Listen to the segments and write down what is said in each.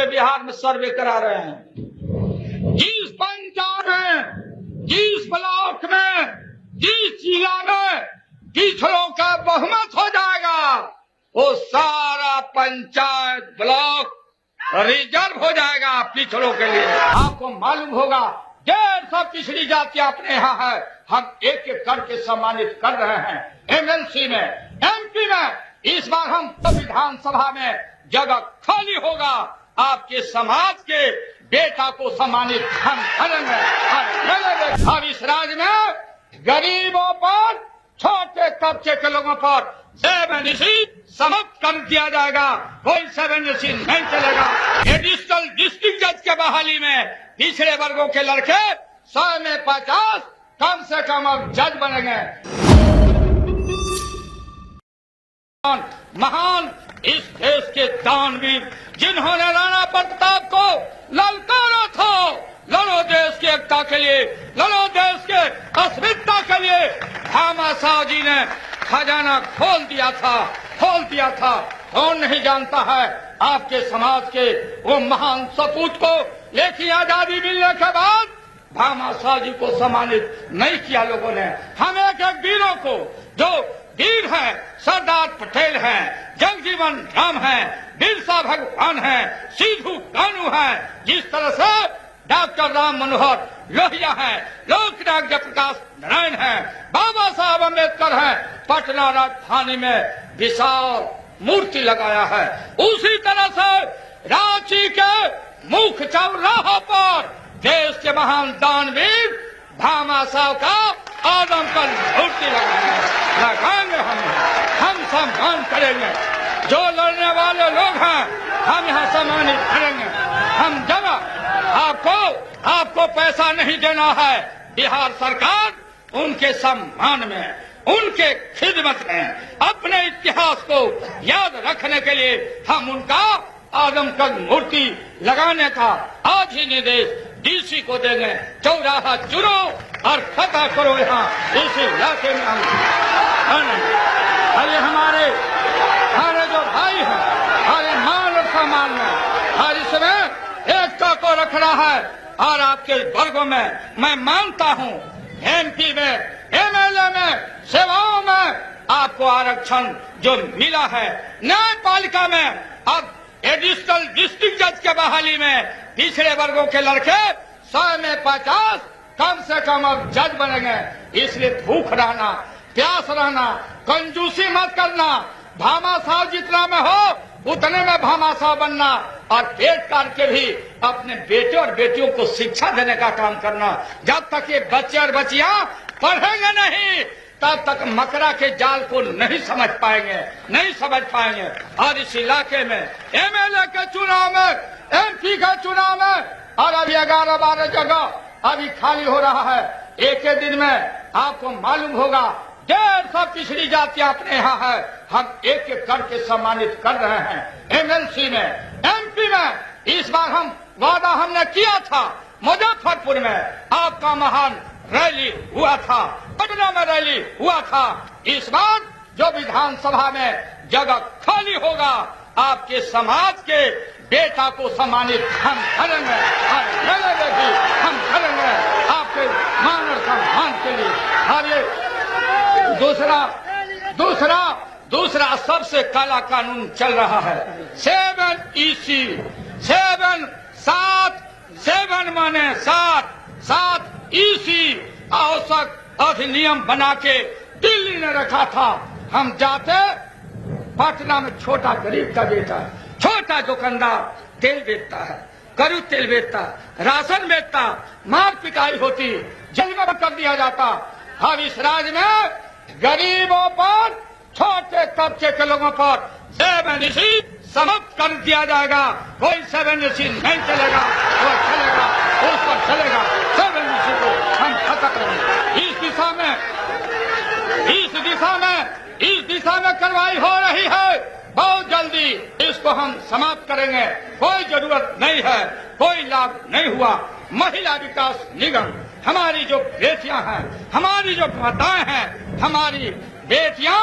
पूरे बिहार में सर्वे करा रहे हैं। जिस पंचायत में, जिस ब्लॉक में, जिस जिला में पिछड़ों का बहुमत हो जाएगा, वो सारा पंचायत ब्लॉक रिजर्व हो जाएगा पिछड़ों के लिए। आपको मालूम होगा 150 पिछड़ी जातियां अपने यहाँ है, हम एक एक करके सम्मानित कर रहे हैं। एमएलसी में, एमपी में, इस बार हम विधानसभा में जगह खाली होगा, आपके समाज के बेटा को सम्मानित हम करेंगे। अब इस राज्य में गरीबों पर, छोटे तबके के लोगों पर 7 समाप्त कर दिया जाएगा, कोई 7 नहीं चलेगा। एडिशनल डिस्ट्रिक्ट जज के बहाली में पिछड़े वर्गों के लड़के 100 में 50 कम से कम अब जज बनेंगे। महान इस देश के दानवीर जिन्होंने राणा प्रताप को ललकारा था, लड़ो देश की एकता के लिए, लड़ो देश के अस्मिता के लिए। भामाशाह जी ने खजाना खोल दिया था। कौन नहीं जानता है आपके समाज के वो महान सपूत को, लेकिन आजादी मिलने के बाद भामाशाह जी को सम्मानित नहीं किया लोगों ने। हम एक एक वीरों को, जो वीर हैं, सरदार पटेल हैं, जगजीवन राम हैं, बिरसा भगवान हैं, सिद्धू कानू हैं, जिस तरह से डॉक्टर राम मनोहर लोहिया हैं, लोकनायक जयप्रकाश नारायण हैं, बाबा साहब अम्बेडकर हैं, पटना राजधानी में विशाल मूर्ति लगाया है। उसी तरह से रांची के मुख्य चौराहा पर देश के महान दानवीर भामाशाह का आदमकद मूर्ति लगाएंगे। हम सम्मान करेंगे। जो लड़ने वाले लोग हैं हम यहाँ सम्मानित करेंगे। हम जमा आपको पैसा नहीं देना है। बिहार सरकार उनके सम्मान में, उनके खिदमत में, अपने इतिहास को याद रखने के लिए हम उनका आदमकद मूर्ति लगाने का आज ही निर्देश डीसी को देंगे। चौराहा चुनो और खता करो यहाँ इस इलाके में। अरे हमारे जो भाई हैं, हमारे मान और सम्मान में हर इसमें एकता को रख रहा है। और आपके वर्गों में मैं मानता हूँ, एमपी में, एमएलए में, सेवाओं में आपको आरक्षण जो मिला है, न्यायपालिका में अब एडिशनल डिस्ट्रिक्ट जज के बहाली में पिछड़े वर्गों के लड़के 100 में 50 कम से कम अब जज बनेंगे। इसलिए भूख रहना, प्यास रहना, कंजूसी मत करना। भामाशाह जितना में हो उतने में भामाशाह बनना, और पेट काट के भी अपने बेटे और बेटियों को शिक्षा देने का काम करना। जब तक ये बच्चे और बच्चियां पढ़ेंगे नहीं, तब तक मकरा के जाल को नहीं समझ पाएंगे। और इस इलाके में एमएलए के चुनाव में, एमपी के चुनाव में और अभी 11-12 जगह अभी खाली हो रहा है। एक ही दिन में आपको मालूम होगा 150 पिछड़ी जातियां अपने यहाँ है, हम एक एक करके सम्मानित कर रहे हैं। एमएलसी में, एमपी में इस बार वादा हमने किया था। मुजफ्फरपुर में आपका महान रैली हुआ था, पटना में रैली हुआ था। इस बार जो विधानसभा में जगह खाली होगा, आपके समाज के बेटा को सम्मानित हम करेंगे। हम करेंगे आपके मान और सम्मान के लिए। और ये दूसरा सबसे काला कानून चल रहा है। 7EC 7 माने 7 EC आवश्यक अधिनियम बना के दिल्ली ने रखा था। हम जाते, पटना में छोटा गरीब का बेटा, छोटा दुकानदार तेल बेचता है, करू तेल बेचता, राशन बेचता, मार पिटाई होती, जेल में कर दिया जाता। अब इस राज्य में गरीबों पर, छोटे तबके के लोगों पर 7EC समाप्त कर दिया जाएगा। कोई 7EC नहीं चलेगा, वो चलेगा, उस पर चलेगा। 7EC को हम खत्म करेंगे। इस दिशा में कार्रवाई हो रही है। बहुत जल्दी इसको हम समाप्त करेंगे। कोई जरूरत नहीं है, कोई लाभ नहीं हुआ। महिला विकास निगम, हमारी जो बेटियां हैं, हमारी जो माताएं हैं, हमारी बेटियां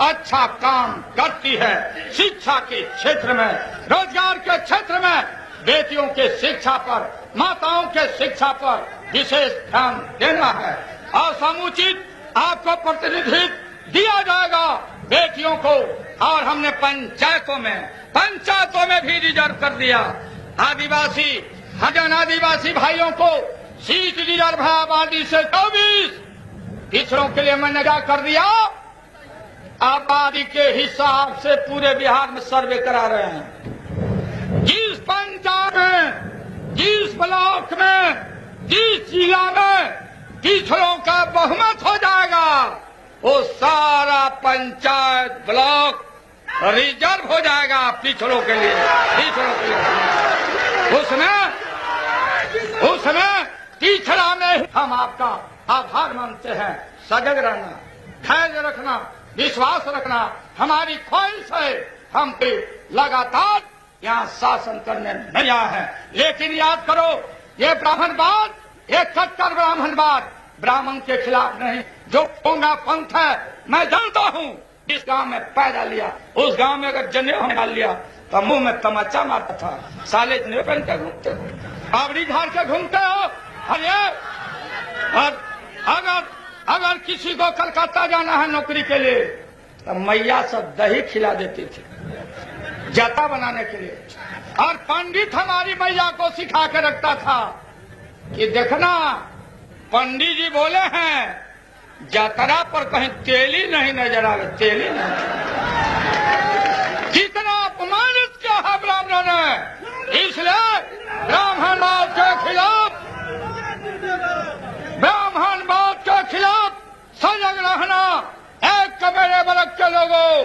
अच्छा काम करती है। शिक्षा के क्षेत्र में, रोजगार के क्षेत्र में बेटियों के शिक्षा पर, माताओं के शिक्षा पर विशेष ध्यान देना है और समुचित आपको प्रतिनिधित्व दिया जाएगा बेटियों को। और हमने पंचायतों में भी रिजर्व कर दिया। आदिवासी हजान आदिवासी भाइयों को सीट रिजर्व है आबादी से 24। पिछड़ों के लिए मैंने क्या कर दिया, आबादी के हिसाब से पूरे बिहार में सर्वे करा रहे हैं। जिस पंचायत में, जिस ब्लॉक में, जिस जिला में पिछड़ों का बहुमत हो जाएगा वो सारा पंचायत ब्लॉक रिजर्व हो जाएगा पिछड़ों के लिए। उसमें पिछड़ा में हम आपका आभार मानते हैं। सजग रहना, धैर्य रखना, विश्वास रखना हमारी ख्वाहिश है। हम लगातार यहाँ शासन करने नहीं आए हैं। लेकिन याद करो, ये ब्राह्मणवाद, ये कट्टर ब्राह्मणवाद ब्राह्मण के खिलाफ नहीं। जो पोंगा पंथ है, मैं जानता हूँ, जिस गांव में पैदा लिया उस गांव में अगर जनेऊ डाल लिया तो मुंह में तमाचा मारता था। साले जनेऊ पहन के घूमते हो, बावड़ी झाड़ के घूमते हो। और अगर किसी को कलकत्ता जाना है नौकरी के लिए तो मैया सब दही खिला देती थी जता बनाने के लिए। और पंडित हमारी मैया को सिखा के रखता था कि देखना, पंडित जी बोले हैं जतरा पर कहीं तेल ही नहीं नजर आवे, तेल ही नहीं। कितना अपमानित किया है ब्राह्मणों ने। इसलिए ब्राह्मणवाद के खिलाफ सजग रहना। एक कबीरे वर्ग के लोगों